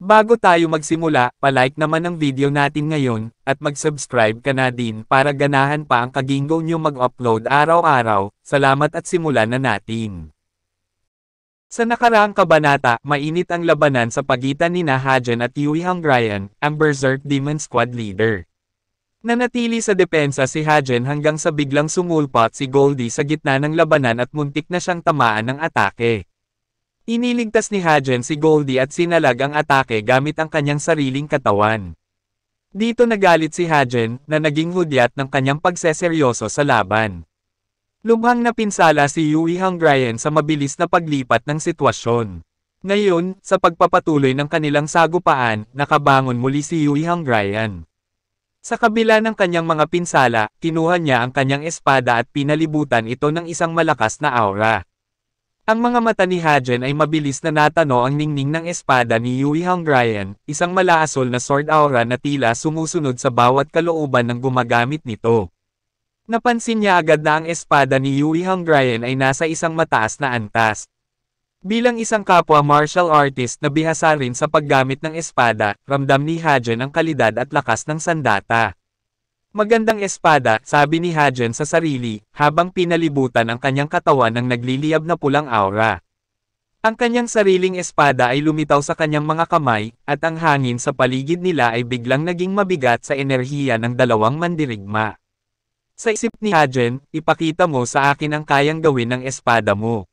Bago tayo magsimula, palike naman ang video natin ngayon, at mag-subscribe ka na din para ganahan pa ang Kagingo nyo mag-upload araw-araw. Salamat at simulan na natin. Sa nakaraang kabanata, mainit ang labanan sa pagitan ni Hajen at Yui Hongrian, ang Berserk Demon Squad leader. Nanatili sa depensa si Hajen hanggang sa biglang sumulpot si Goldie sa gitna ng labanan at muntik na siyang tamaan ng atake. Iniligtas ni Hajen si Goldie at sinalag ang atake gamit ang kanyang sariling katawan. Dito nagalit si Hajen, na naging hudyat ng kanyang pagseseryoso sa laban. Lubhang napinsala si Yui Hongrian sa mabilis na paglipat ng sitwasyon. Ngayon, sa pagpapatuloy ng kanilang sagupaan, nakabangon muli si Yui Hongrian. Sa kabila ng kanyang mga pinsala, kinuha niya ang kanyang espada at pinalibutan ito ng isang malakas na aura. Ang mga mata ni Hajen ay mabilis na natano ang ningning ng espada ni Yui Hongrian, isang malaasol na sword aura na tila sumusunod sa bawat kalooban ng gumagamit nito. Napansin niya agad na ang espada ni Yui Hongrian ay nasa isang mataas na antas. Bilang isang kapwa martial artist na bihasa rin sa paggamit ng espada, ramdam ni Hajen ang kalidad at lakas ng sandata. Magandang espada, sabi ni Hajen sa sarili, habang pinalibutan ang kanyang katawan ng nagliliyab na pulang aura. Ang kanyang sariling espada ay lumitaw sa kanyang mga kamay, at ang hangin sa paligid nila ay biglang naging mabigat sa enerhiya ng dalawang mandirigma. Sa isip ni Hajen, ipakita mo sa akin ang kayang gawin ng espada mo.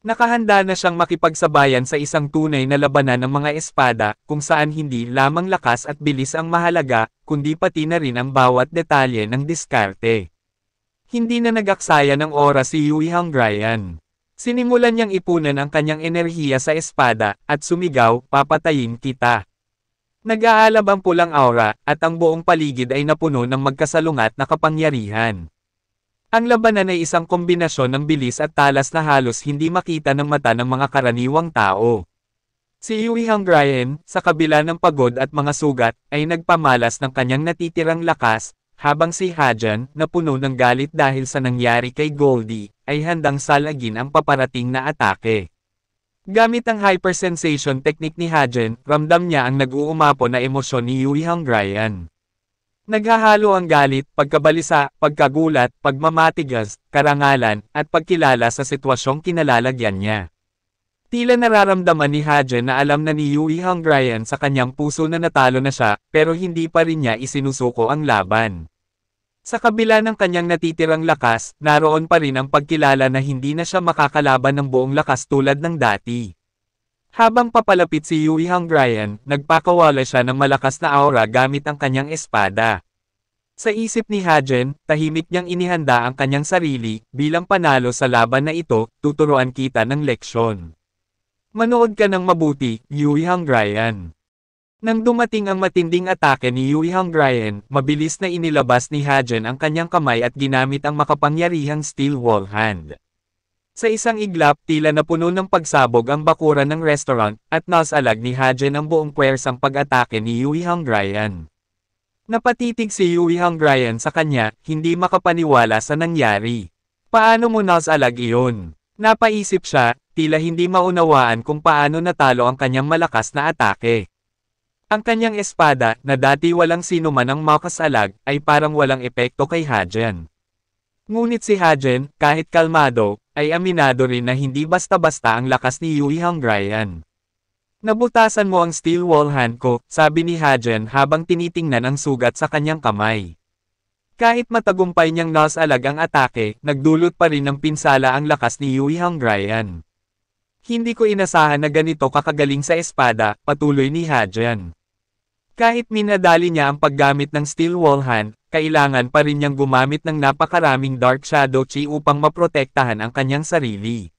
Nakahanda na siyang makipagsabayan sa isang tunay na labanan ng mga espada, kung saan hindi lamang lakas at bilis ang mahalaga, kundi pati na rin ang bawat detalye ng diskarte. Hindi na nag-aksaya ng oras si Yui Hongrian. Sinimulan niyang ipunan ang kanyang enerhiya sa espada, at sumigaw, papatayin kita. Nag-aalab ang pulang aura, at ang buong paligid ay napuno ng magkasalungat na kapangyarihan. Ang labanan ay isang kombinasyon ng bilis at talas na halos hindi makita ng mata ng mga karaniwang tao. Si Yui Hongrian, sa kabila ng pagod at mga sugat, ay nagpamalas ng kanyang natitirang lakas, habang si Hajen, na puno ng galit dahil sa nangyari kay Goldie, ay handang salagin ang paparating na atake. Gamit ang hypersensation technique ni Hajen, ramdam niya ang nag-uumapo na emosyon ni Yui Hongrian. Naghahalo ang galit, pagkabalisa, pagkagulat, pagmamatigas, karangalan, at pagkilala sa sitwasyong kinalalagyan niya. Tila nararamdaman ni Hajen na alam na ni Yui Hongrian sa kanyang puso na natalo na siya, pero hindi pa rin niya isinusuko ang laban. Sa kabila ng kanyang natitirang lakas, naroon pa rin ang pagkilala na hindi na siya makakalaban ng buong lakas tulad ng dati. Habang papalapit si Yui Hongrian, nagpakawala siya ng malakas na aura gamit ang kanyang espada. Sa isip ni Hajen, tahimik niyang inihanda ang kanyang sarili, bilang panalo sa laban na ito, tuturuan kita ng leksyon. Manood ka ng mabuti, Yui Hongrian. Nang dumating ang matinding atake ni Yui Hongrian, mabilis na inilabas ni Hajen ang kanyang kamay at ginamit ang makapangyarihang steel wall hand. Sa isang iglap, tila napuno ng pagsabog ang bakuran ng restaurant, at nasalag ni Hajen ang buong puwersang pag-atake ni Yui Hongrian. Napatitig si Yui Hongrian sa kanya, hindi makapaniwala sa nangyari. Paano mo nasalag iyon? Napaisip siya, tila hindi maunawaan kung paano natalo ang kanyang malakas na atake. Ang kanyang espada, na dati walang sino man ang makasalag, ay parang walang epekto kay Hajen. Ngunit si Hajen, kahit kalmado, ay aminado rin na hindi basta-basta ang lakas ni Yui Hongrian. Nabutasan mo ang steel wall hand ko, sabi ni Hajen habang tinitingnan ang sugat sa kanyang kamay. Kahit matagumpay niyang nasalag ang atake, nagdulot pa rin ng pinsala ang lakas ni Yui Hongrian. Hindi ko inasahan na ganito kakagaling sa espada, patuloy ni Hajen. Kahit minadali niya ang paggamit ng steel wall hand, kailangan pa rin niyang gumamit ng napakaraming dark shadow chi upang maprotektahan ang kanyang sarili.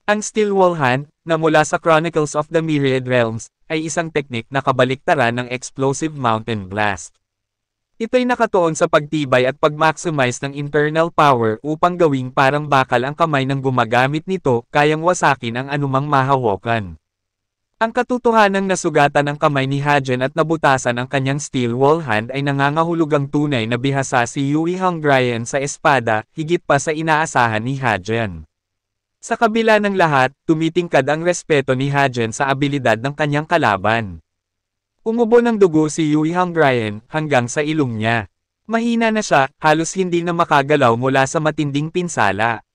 Ang steel wall hand, na mula sa Chronicles of the Myriad Realms, ay isang teknik na kabaliktaran ng explosive mountain blast. Ito'y nakatuon sa pagtibay at pag-maximize ng internal power upang gawing parang bakal ang kamay ng gumagamit nito, kayang wasakin ang anumang mahawakan. Ang katotohanang nasugatan ang kamay ni Hajen at nabutasan ang kanyang steel wall hand ay nangangahulugang tunay na bihasa si Yui Hongrian sa espada, higit pa sa inaasahan ni Hajen. Sa kabila ng lahat, tumitingkad ang respeto ni Hajen sa abilidad ng kanyang kalaban. Umubo ng dugo si Yui Hanggrayan hanggang sa ilong niya. Mahina na siya, halos hindi na makagalaw mula sa matinding pinsala.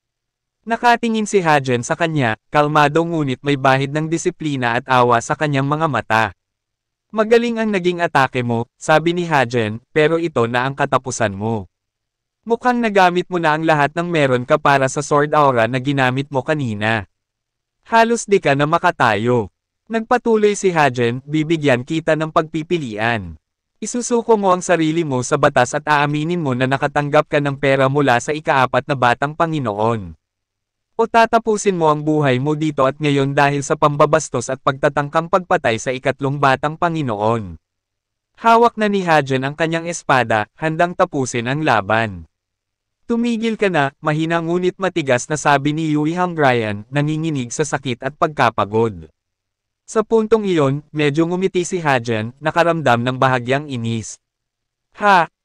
Nakatingin si Hajen sa kanya, kalmado ngunit may bahid ng disiplina at awa sa kanyang mga mata. Magaling ang naging atake mo, sabi ni Hajen, pero ito na ang katapusan mo. Mukhang nagamit mo na ang lahat ng meron ka para sa sword aura na ginamit mo kanina. Halos di ka na makatayo. Nagpatuloy si Hajen, bibigyan kita ng pagpipilian. Isusuko mo ang sarili mo sa batas at aaminin mo na nakatanggap ka ng pera mula sa ikaapat na batang Panginoon. O tatapusin mo ang buhay mo dito at ngayon dahil sa pambabastos at pagtatangkang pagpatay sa ikatlong batang Panginoon. Hawak na ni Hajen ang kanyang espada, handang tapusin ang laban. Tumigil ka na, mahina ngunit matigas na sabi ni Yui Hanggrayan, nanginginig sa sakit at pagkapagod. Sa puntong iyon, medyo ngumiti si Hajen, nakaramdam ng bahagyang inis.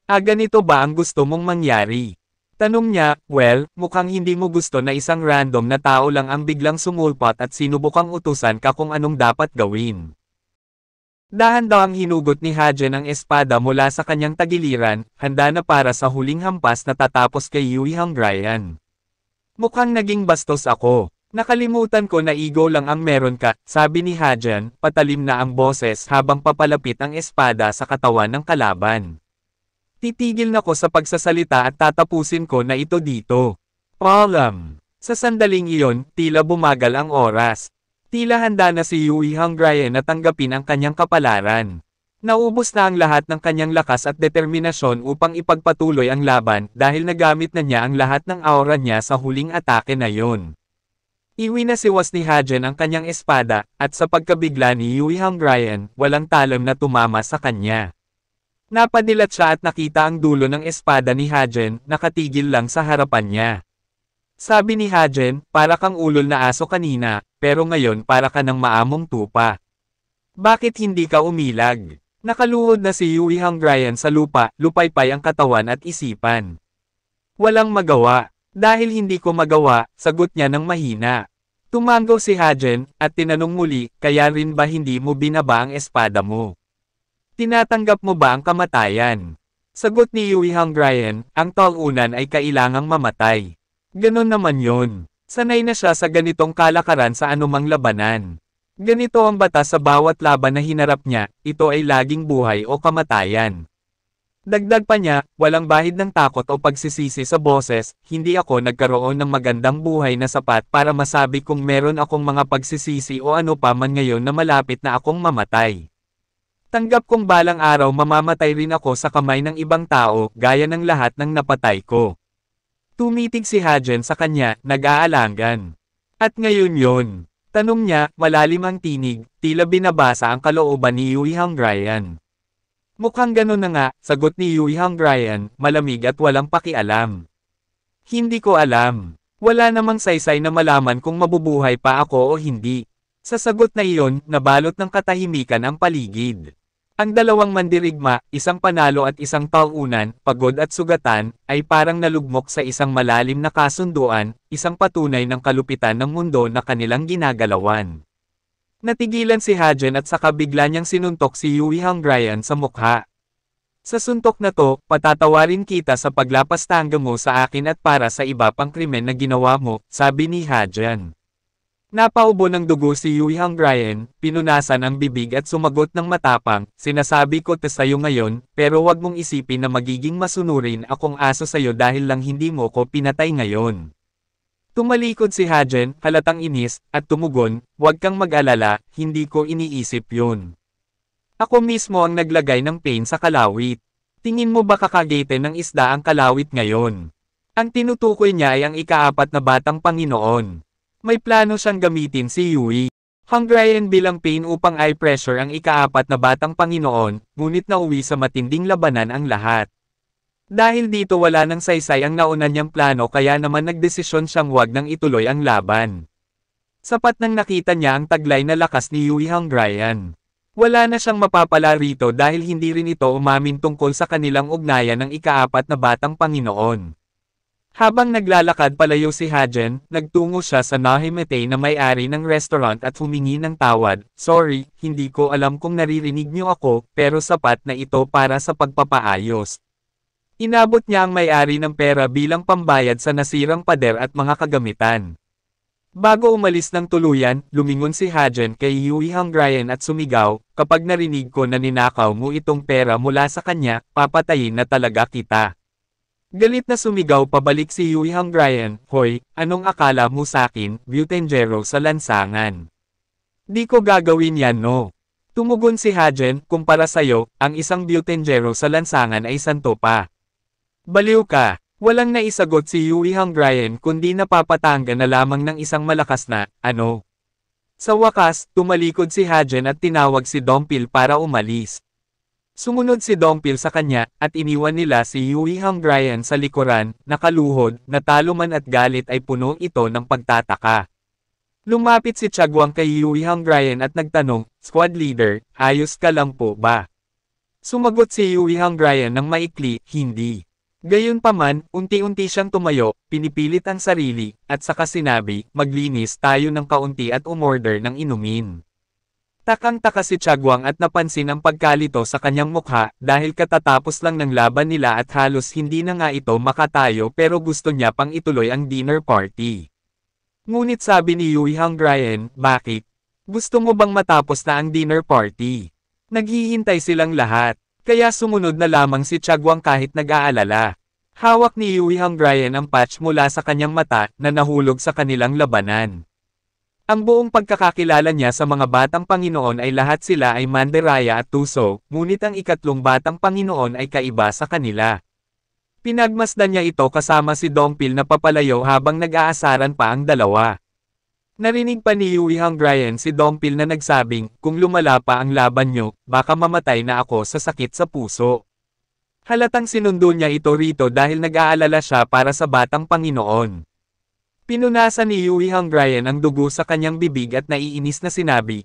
Ganito ba ang gusto mong mangyari? Tanong niya, well, mukhang hindi mo gusto na isang random na tao lang ang biglang sumulpot at sinubukang utusan ka kung anong dapat gawin. Dahan-dahang hinugot ni Hajen ang espada mula sa kanyang tagiliran, handa na para sa huling hampas na tatapos kay Yui Hanggrayan. Mukhang naging bastos ako. Nakalimutan ko na ego lang ang meron ka, sabi ni Hajen, patalim na ang boses habang papalapit ang espada sa katawan ng kalaban. Titigil na ko sa pagsasalita at tatapusin ko na ito dito. Paalam. Sa sandaling iyon, tila bumagal ang oras. Tila handa na si Yui Hanggrayan na tanggapin ang kanyang kapalaran. Naubos na ang lahat ng kanyang lakas at determinasyon upang ipagpatuloy ang laban dahil nagamit na niya ang lahat ng aura niya sa huling atake na yon. Iwinasiwas ni Hajen ang kanyang espada, at sa pagkabigla ni Yui Hanggrayan, walang talam na tumama sa kanya. Napadilat siya at nakita ang dulo ng espada ni Hajen, nakatigil lang sa harapan niya. Sabi ni Hajen, para kang ulol na aso kanina, pero ngayon para ka ng maamong tupa. Bakit hindi ka umilag? Nakaluhod na si Yui Hanggrayan sa lupa, lupaypay ang katawan at isipan. Walang magawa. Dahil hindi ko magawa, sagot niya ng mahina. Tumango si Hajen, at tinanong muli, kaya rin ba hindi mo binaba ang espada mo? Tinatanggap mo ba ang kamatayan? Sagot ni Yui Hanggrayan, ang talunan ay kailangang mamatay. Ganon naman yon. Sanay na siya sa ganitong kalakaran sa anumang labanan. Ganito ang batas sa bawat laban na hinarap niya, ito ay laging buhay o kamatayan. Dagdag pa niya, walang bahid ng takot o pagsisisi sa boses, hindi ako nagkaroon ng magandang buhay na sapat para masabi kung meron akong mga pagsisisi o ano pa man ngayon na malapit na akong mamatay. Tanggap kong balang araw mamamatay rin ako sa kamay ng ibang tao, gaya ng lahat ng napatay ko. Tumitig si Hajen sa kanya, nag-aalangan. At ngayon yon. Tanong niya, malalim ang tinig, tila binabasa ang kalooban ni Yui Hanggrayan. Mukhang ganon na nga, sagot ni Yui Hanggrayan, malamig at walang pakialam. Hindi ko alam. Wala namang saysay na malaman kung mabubuhay pa ako o hindi. Sa sagot na iyon, nabalot ng katahimikan ang paligid. Ang dalawang mandirigma, isang panalo at isang talunan, pagod at sugatan, ay parang nalugmok sa isang malalim na kasunduan, isang patunay ng kalupitan ng mundo na kanilang ginagalawan. Natigilan si Hajen at saka bigla niyang sinuntok si Yui Hanggrayan sa mukha. Sa suntok na to, patatawarin kita sa paglapastanga mo sa akin at para sa iba pang krimen na ginawa mo, sabi ni Hajen. Napaubo ng dugo si Yui Hanggrayan, pinunasan ang bibig at sumagot ng matapang, sinasabi ko to sayo ngayon, pero wag mong isipin na magiging masunurin akong aso sayo dahil lang hindi mo ko pinatay ngayon. Tumalikod si Hajen, halatang inis, at tumugon, huwag kang mag-alala, hindi ko iniisip yun. Ako mismo ang naglagay ng pain sa kalawit. Tingin mo ba kakagete ng isda ang kalawit ngayon? Ang tinutukoy niya ay ang ikaapat na batang Panginoon. May plano siyang gamitin si Yui Hanggrayan bilang pain upang i-pressure ang ikaapat na batang Panginoon, ngunit nauwi sa matinding labanan ang lahat. Dahil dito wala nang saysay ang nauna niyang plano kaya naman nagdesisyon siyang wag nang ituloy ang laban. Sapat nang nakita niya ang taglay na lakas ni Yui Hanggrayan. Wala na siyang mapapala rito dahil hindi rin ito umamin tungkol sa kanilang ugnayan ng ikaapat na batang Panginoon. Habang naglalakad palayo si Hajen, nagtungo siya sa Nahimete na may-ari ng restaurant at humingi ng tawad. Sorry, hindi ko alam kung naririnig niyo ako, pero sapat na ito para sa pagpapaayos. Inabot niya ang may-ari ng pera bilang pambayad sa nasirang pader at mga kagamitan. Bago umalis ng tuluyan, lumingon si Hajen kay Yui Hanggrayan at sumigaw, kapag narinig ko na ninakaw mo itong pera mula sa kanya, papatayin na talaga kita. Galit na sumigaw pabalik si Yui Hanggrayan, Hoy, anong akala mo sakin, Butenjero sa lansangan? Di ko gagawin yan no. Tumugon si Hajen, kumpara sayo, ang isang Butenjero sa lansangan ay santo pa. Baliw ka. Walang naisagot si Yui Hanggrayan kundi napapatangga na lamang ng isang malakas na, ano? Sa wakas, tumalikod si Hajen at tinawag si Dompil para umalis. Sumunod si Dompil sa kanya, at iniwan nila si Yui Hanggrayan sa likuran, nakaluhod, natalo man at galit ay puno ito ng pagtataka. Lumapit si Chagwang kay Yui Hanggrayan at nagtanong, Squad Leader, ayos ka lang po ba? Sumagot si Yui Hanggrayan ng maikli, hindi. Gayunpaman, unti-unti siyang tumayo, pinipilit ang sarili, at saka sinabi, maglinis tayo ng kaunti at umorder ng inumin. Takang-taka si Chagwang at napansin ang pagkalito sa kanyang mukha, dahil katatapos lang ng laban nila at halos hindi na nga ito makatayo pero gusto niya pang ituloy ang dinner party. Ngunit sabi ni Yui Hanggrayan, bakit? Gusto mo bang matapos na ang dinner party? Naghihintay silang lahat, kaya sumunod na lamang si Chagwang kahit nag-aalala. Hawak ni Yui Hanggrayan ang patch mula sa kanyang mata na nahulog sa kanilang labanan. Ang buong pagkakakilala niya sa mga batang Panginoon ay lahat sila ay Manderaya at Tuso, ngunit ang ikatlong batang Panginoon ay kaiba sa kanila. Pinagmasdan niya ito kasama si Dompil na papalayo habang nag-aasaran pa ang dalawa. Narinig pa ni Yui Hanggrayan si Dompil na nagsabing, kung lumala pa ang laban nyo, baka mamatay na ako sa sakit sa puso. Halatang sinundo niya ito rito dahil nag-aalala siya para sa batang Panginoon. Pinunasan ni Yui Hanggrayan ang dugo sa kanyang bibig at naiinis na sinabi,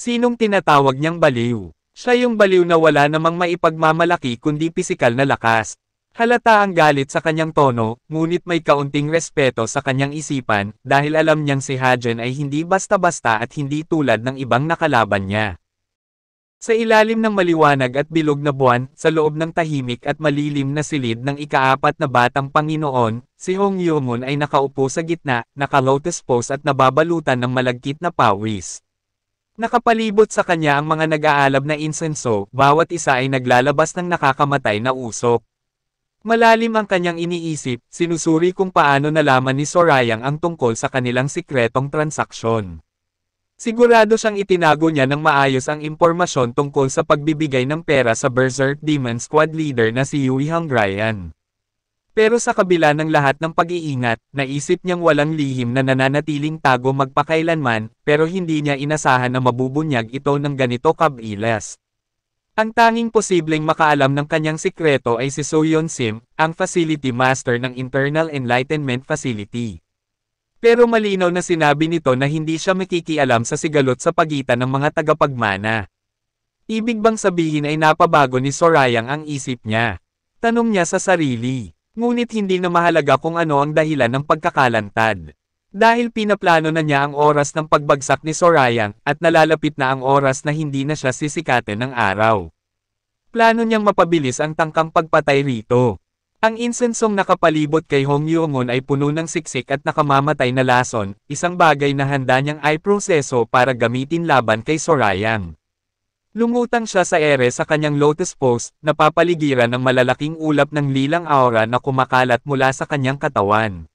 Sinong tinatawag niyang baliw? Siya yung baliw na wala namang maipagmamalaki kundi pisikal na lakas. Halata ang galit sa kanyang tono, ngunit may kaunting respeto sa kanyang isipan, dahil alam niyang si Hajen ay hindi basta-basta at hindi tulad ng ibang nakalaban niya. Sa ilalim ng maliwanag at bilog na buwan, sa loob ng tahimik at malilim na silid ng ikaapat na batang Panginoon, si Hong Yumon ay nakaupo sa gitna, naka-lotus pose at nababalutan ng malagkit na pawis. Nakapalibot sa kanya ang mga nag-aalab na insenso, bawat isa ay naglalabas ng nakakamatay na usok. Malalim ang kanyang iniisip, sinusuri kung paano nalaman ni Sorayang ang tungkol sa kanilang sikretong transaksyon. Sigurado siyang itinago niya ng maayos ang impormasyon tungkol sa pagbibigay ng pera sa Berserk Demon Squad leader na si Yui Hanggrayan. Pero sa kabila ng lahat ng pag-iingat, naisip niyang walang lihim na nananatiling tago magpakailanman, pero hindi niya inasahan na mabubunyag ito ng ganito kabilis. Ang tanging posibleng makaalam ng kanyang sikreto ay si Soyeon Sim, ang Facility Master ng Internal Enlightenment Facility. Pero malinaw na sinabi nito na hindi siya makikialam sa sigalot sa pagitan ng mga tagapagmana. Ibig bang sabihin ay napabago ni Sorayang ang isip niya? Tanong niya sa sarili. Ngunit hindi na mahalaga kung ano ang dahilan ng pagkakalantad. Dahil pinaplano na niya ang oras ng pagbagsak ni Sorayang, at nalalapit na ang oras na hindi na siya sisikatin ng araw. Plano niyang mapabilis ang tangkang pagpatay rito. Ang insensong nakapalibot kay Hong Yungon ay puno ng siksik at nakamamatay na lason, isang bagay na handa niyang ay proseso para gamitin laban kay Sorayang. Lumutang siya sa ere sa kanyang lotus pose, napapaligiran ng malalaking ulap ng lilang aura na kumakalat mula sa kanyang katawan.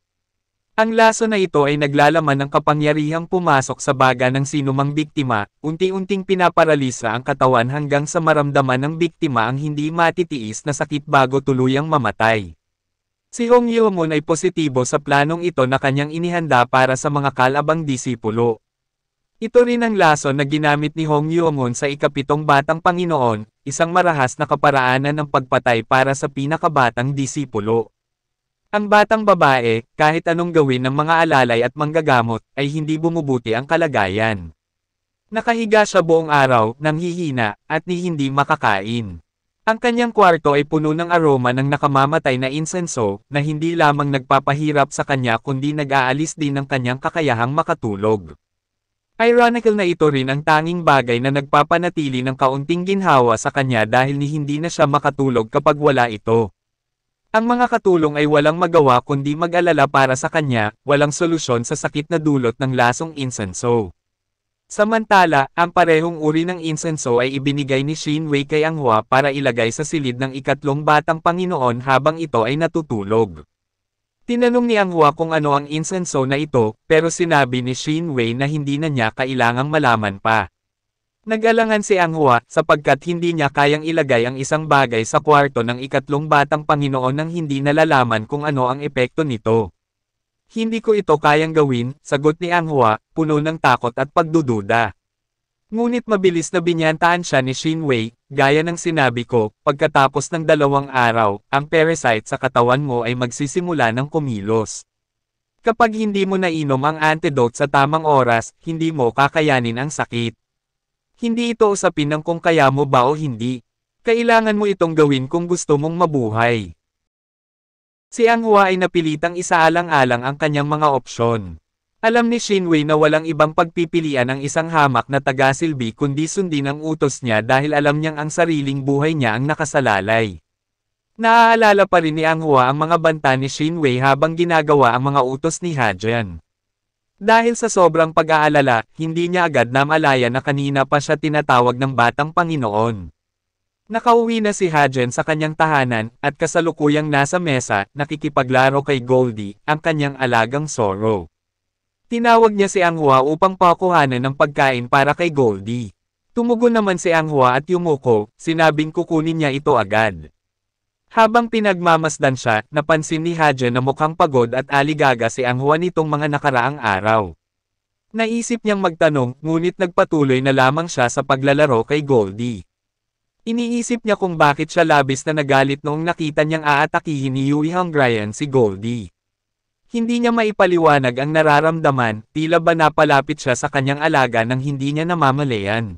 Ang laso na ito ay naglalaman ng kapangyarihang pumasok sa baga ng sinumang biktima, unti-unting pinaparalisa ang katawan hanggang sa maramdaman ng biktima ang hindi matitiis na sakit bago tuluyang mamatay. Si Hong Yumon ay positibo sa planong ito na kanyang inihanda para sa mga kalabang disipulo. Ito rin ang laso na ginamit ni Hong Yumon sa ikapitong batang Panginoon, isang marahas na kaparaanan ng pagpatay para sa pinakabatang disipulo. Ang batang babae, kahit anong gawin ng mga alalay at manggagamot, ay hindi bumubuti ang kalagayan. Nakahiga siya buong araw, nanghihina, at hindi makakain. Ang kanyang kwarto ay puno ng aroma ng nakamamatay na insenso, na hindi lamang nagpapahirap sa kanya kundi nag-aalis din ng kanyang kakayahang makatulog. Ironical na ito rin ang tanging bagay na nagpapanatili ng kaunting ginhawa sa kanya dahil hindi na siya makatulog kapag wala ito. Ang mga katulong ay walang magawa kundi mag-alala para sa kanya, walang solusyon sa sakit na dulot ng lasong insenso. Samantala, ang parehong uri ng insenso ay ibinigay ni Shinwei kay Anghua para ilagay sa silid ng ikatlong batang Panginoon habang ito ay natutulog. Tinanong ni Anghua kung ano ang insenso na ito, pero sinabi ni Shinwei na hindi na niya kailangang malaman pa. Nag-alangan si Anghua sapagkat hindi niya kayang ilagay ang isang bagay sa kwarto ng ikatlong batang Panginoon nang hindi nalalaman kung ano ang epekto nito. Hindi ko ito kayang gawin, sagot ni Anghua, puno ng takot at pagdududa. Ngunit mabilis na binyantaan siya ni Shinwei, gaya ng sinabi ko, pagkatapos ng 2 araw, ang parasite sa katawan mo ay magsisimula ng kumilos. Kapag hindi mo nainom ang antidote sa tamang oras, hindi mo kakayanin ang sakit. Hindi ito usapin ng kung kaya mo ba o hindi. Kailangan mo itong gawin kung gusto mong mabuhay. Si Anghua ay napilitang isaalang-alang ang kanyang mga opsyon. Alam ni Shinwei na walang ibang pagpipilian ang isang hamak na tagasilbi kundi sundin ang utos niya dahil alam niyang ang sariling buhay niya ang nakasalalay. Naaalala pa rin ni Anghua ang mga banta ni Shinwei habang ginagawa ang mga utos ni Hajian. Dahil sa sobrang pag-aalala, hindi niya agad namalaya na kanina pa siya tinatawag ng Batang Panginoon. Nakauwi na si Hajian sa kanyang tahanan, at kasalukuyang nasa mesa, nakikipaglaro kay Goldie, ang kanyang alagang Zoro. Tinawag niya si Anghua upang pakuhanan ng pagkain para kay Goldie. Tumugon naman si Anghua at yumuko, sinabing kukunin niya ito agad. Habang pinagmamasdan siya, napansin ni Hajian na mukhang pagod at aligaga si Anghua nitong mga nakaraang araw. Naisip niyang magtanong, ngunit nagpatuloy na lamang siya sa paglalaro kay Goldie. Iniisip niya kung bakit siya labis na nagalit noong nakita niyang aatakihin ni Yui Hongrian si Goldie. Hindi niya maipaliwanag ang nararamdaman, tila ba napalapit siya sa kanyang alaga nang hindi niya namamalayan.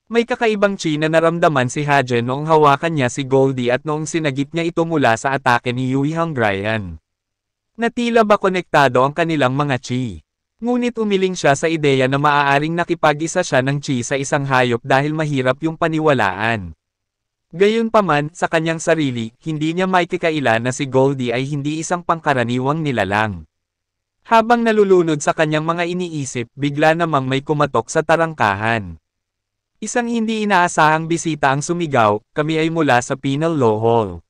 May kakaibang chi na naramdaman si Hajian noong hawakan niya si Goldie at noong sinagip niya ito mula sa atake ni Yui Hongrian. Na tila ba konektado ang kanilang mga chi. Ngunit umiling siya sa ideya na maaaring nakipag-isa siya ng chi sa isang hayop dahil mahirap yung paniwalaan. Gayunpaman, sa kanyang sarili, hindi niya maikikaila na si Goldie ay hindi isang pangkaraniwang nilalang. Habang nalulunod sa kanyang mga iniisip, bigla namang may kumatok sa tarangkahan. Isang hindi inaasahang bisita ang sumigaw, kami ay mula sa Penal Law Hall.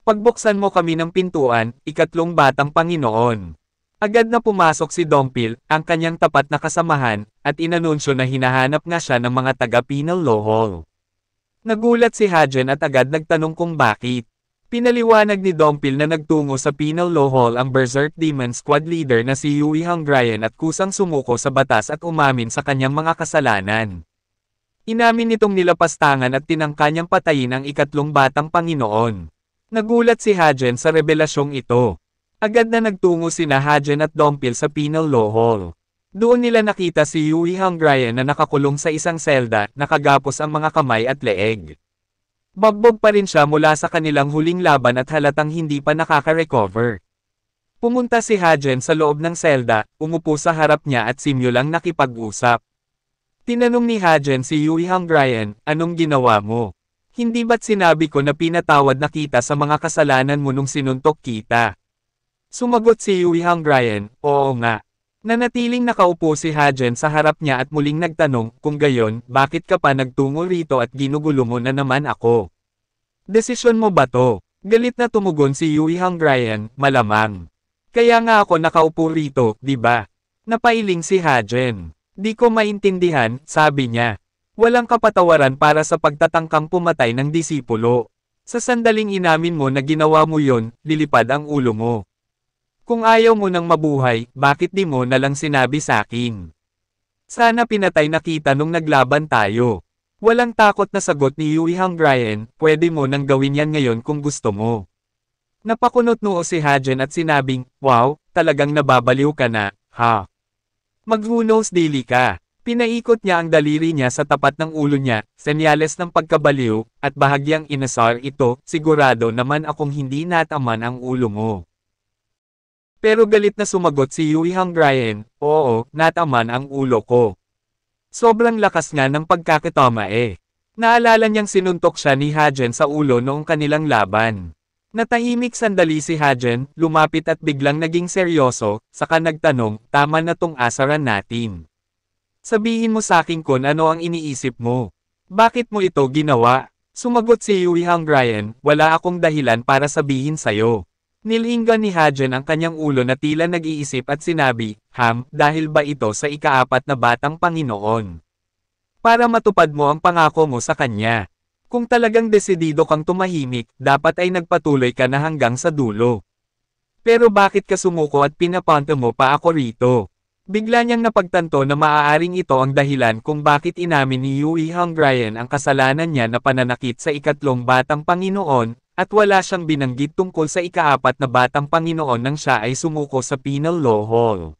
Pagbuksan mo kami ng pintuan, ikatlong batang Panginoon. Agad na pumasok si Dongpil, ang kanyang tapat na kasamahan, at inanunsyo na hinahanap nga siya ng mga taga-Penal Law Hall. Nagulat si Hajian at agad nagtanong kung bakit. Pinaliwanag ni Dongpil na nagtungo sa Penal Law Hall ang Berserk Demon Squad leader na si Yui Hongrian at kusang sumuko sa batas at umamin sa kanyang mga kasalanan. Inamin nitong nilapastangan at tinangka niyang patayin ang ikatlong batang Panginoon. Nagulat si Hajian sa revelasyong ito. Agad na nagtungo sina Hajian at Dongpil sa Penal Law Hall. Doon nila nakita si Yui Hongrian na nakakulong sa isang selda, nakagapos ang mga kamay at leeg. Bagbog pa rin siya mula sa kanilang huling laban at halatang hindi pa nakaka-recover. Pumunta si Hajian sa loob ng selda, umupo sa harap niya at simulang nakipag-usap. Tinanong ni Hajian si Yui Hongrian, anong ginawa mo? Hindi ba't sinabi ko na pinatawad na kita sa mga kasalanan mo nung sinuntok kita? Sumagot si Yui Hongrian, oo nga. Nanatiling nakaupo si Hajian sa harap niya at muling nagtanong, kung gayon, bakit ka pa nagtungo rito at ginugulo mo na naman ako? Desisyon mo ba to? Galit na tumugon si Yui Hongrian, malamang. Kaya nga ako nakaupo rito, di ba? Napailing si Hajian. Di ko maintindihan, sabi niya. Walang kapatawaran para sa pagtatangkang pumatay ng disipulo. Sa sandaling inamin mo na ginawa mo yon, lilipad ang ulo mo. Kung ayaw mo nang mabuhay, bakit di mo nalang sinabi sa akin? Sana pinatay na kita nung naglaban tayo. Walang takot na sagot ni Yui Hongrian, pwede mo nang gawin yan ngayon kung gusto mo. Napakunot noo si Hajian at sinabing, wow, talagang nababaliw ka na, ha? Mag-who knows daily ka. Pinaikot niya ang daliri niya sa tapat ng ulo niya, senyales ng pagkabaliw, at bahagyang inasar ito, sigurado naman akong hindi nataman ang ulo mo. Pero galit na sumagot si Yui Hanggrayen, oo, nataman ang ulo ko. Sobrang lakas nga ng pagkakatama eh. Naalala niyang sinuntok siya ni Hajen sa ulo noong kanilang laban. Natahimik sandali si Hajen, lumapit at biglang naging seryoso, saka nagtanong, tama na tong asaran natin. Sabihin mo sa akin kung ano ang iniisip mo. Bakit mo ito ginawa? Sumagot si Yui Hanggrayen, wala akong dahilan para sabihin sa'yo. Nilinggan ni Hajen ang kanyang ulo na tila nag-iisip at sinabi, dahil ba ito sa ikaapat na batang Panginoon? Para matupad mo ang pangako mo sa kanya. Kung talagang desidido kang tumahimik, dapat ay nagpatuloy ka na hanggang sa dulo. Pero bakit ka sumuko at pinapunta mo pa ako rito? Bigla niyang napagtanto na maaaring ito ang dahilan kung bakit inamin ni Yui Hanggrayen ang kasalanan niya na pananakit sa ikatlong batang Panginoon, at wala siyang binanggit tungkol sa ikaapat na batang Panginoon nang siya ay sumuko sa Penal Law Hall.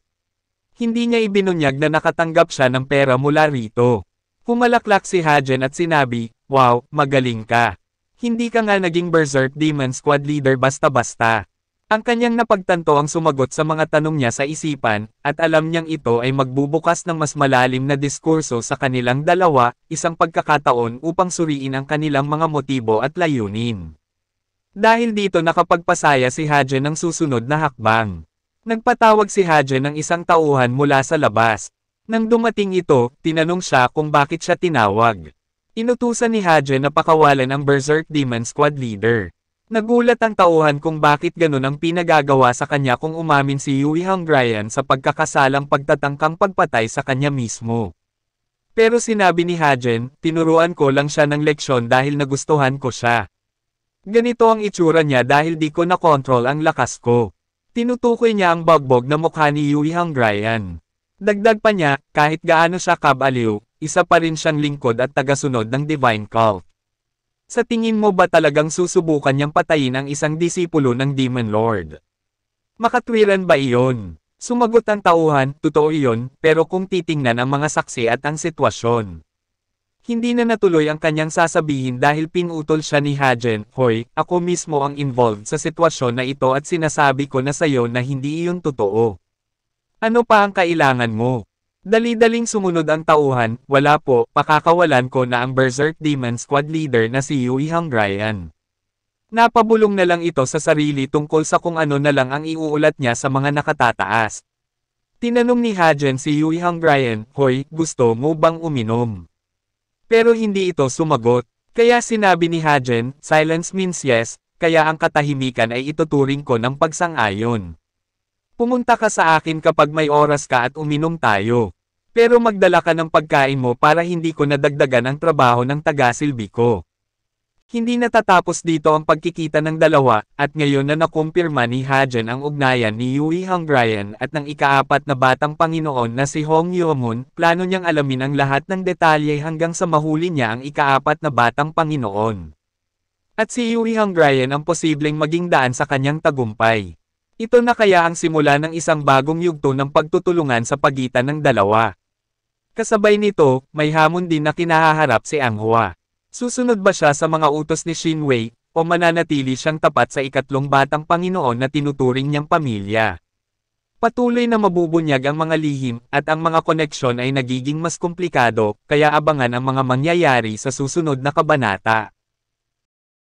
Hindi niya ibinunyag na nakatanggap siya ng pera mula rito. Humalaklak si Hajen at sinabi, wow, magaling ka. Hindi ka nga naging Berserk Demon Squad leader basta-basta. Ang kanyang napagtanto ang sumagot sa mga tanong niya sa isipan, at alam niyang ito ay magbubukas ng mas malalim na diskurso sa kanilang dalawa, isang pagkakataon upang suriin ang kanilang mga motibo at layunin. Dahil dito nakapagpasaya si Hajen ng susunod na hakbang. Nagpatawag si Hajen ng isang tauhan mula sa labas. Nang dumating ito, tinanong siya kung bakit siya tinawag. Inutusan ni Hajen na pakawalan ang Berserk Demon Squad leader. Nagulat ang tauhan kung bakit ganun ang pinagagawa sa kanya kung umamin si Yui Hanggrayen sa pagkakasalang pagtatangkang pagpatay sa kanya mismo. Pero sinabi ni Hajen, tinuruan ko lang siya ng leksyon dahil nagustuhan ko siya. Ganito ang itsura niya dahil di ko nakontrol ang lakas ko. Tinutukoy niya ang bagbog na mukha ni Yui Hanggrayen. Dagdag pa niya, kahit gaano siya kabaliw, isa pa rin siyang lingkod at tagasunod ng Divine Cult. Sa tingin mo ba talagang susubukan niyang patayin ang isang disipulo ng Demon Lord? Makatwiran ba iyon? Sumagot ang tauhan, totoo iyon, pero kung titingnan ang mga saksi at ang sitwasyon. Hindi na natuloy ang kanyang sasabihin dahil pinutol siya ni Hajen, hoy, ako mismo ang involved sa sitwasyon na ito at sinasabi ko na sayo na hindi iyon totoo. Ano pa ang kailangan mo? Dali-daling sumunod ang tauhan, wala po, pakakawalan ko na ang Berserk Demon Squad leader na si Yui Hanggrayen. Napabulong na lang ito sa sarili tungkol sa kung ano na lang ang iuulat niya sa mga nakatataas. Tinanong ni Hajen si Yui Hanggrayen, hoy, gusto mo bang uminom? Pero hindi ito sumagot, kaya sinabi ni Hajen, silence means yes, kaya ang katahimikan ay ituturing ko ng pagsang-ayon. Pumunta ka sa akin kapag may oras ka at uminom tayo. Pero magdala ka ng pagkain mo para hindi ko nadagdagan ang trabaho ng tagasilbi ko. Hindi natatapos dito ang pagkikita ng dalawa, at ngayon na nakumpirma ni Hajen ang ugnayan ni Yui Hanggrayen at ng ikaapat na batang Panginoon na si Hong Yeo-moon, plano niyang alamin ang lahat ng detalye hanggang sa mahuli niya ang ikaapat na batang Panginoon. At si Yui Hanggrayen ang posibleng maging daan sa kanyang tagumpay. Ito na kaya ang simula ng isang bagong yugto ng pagtutulungan sa pagitan ng dalawa. Kasabay nito, may hamon din na kinahaharap si Ang Hua. Susunod ba siya sa mga utos ni Shin Wei, o mananatili siyang tapat sa ikatlong batang Panginoon na tinuturing niyang pamilya? Patuloy na mabubunyag ang mga lihim, at ang mga koneksyon ay nagiging mas komplikado, kaya abangan ang mga mangyayari sa susunod na kabanata.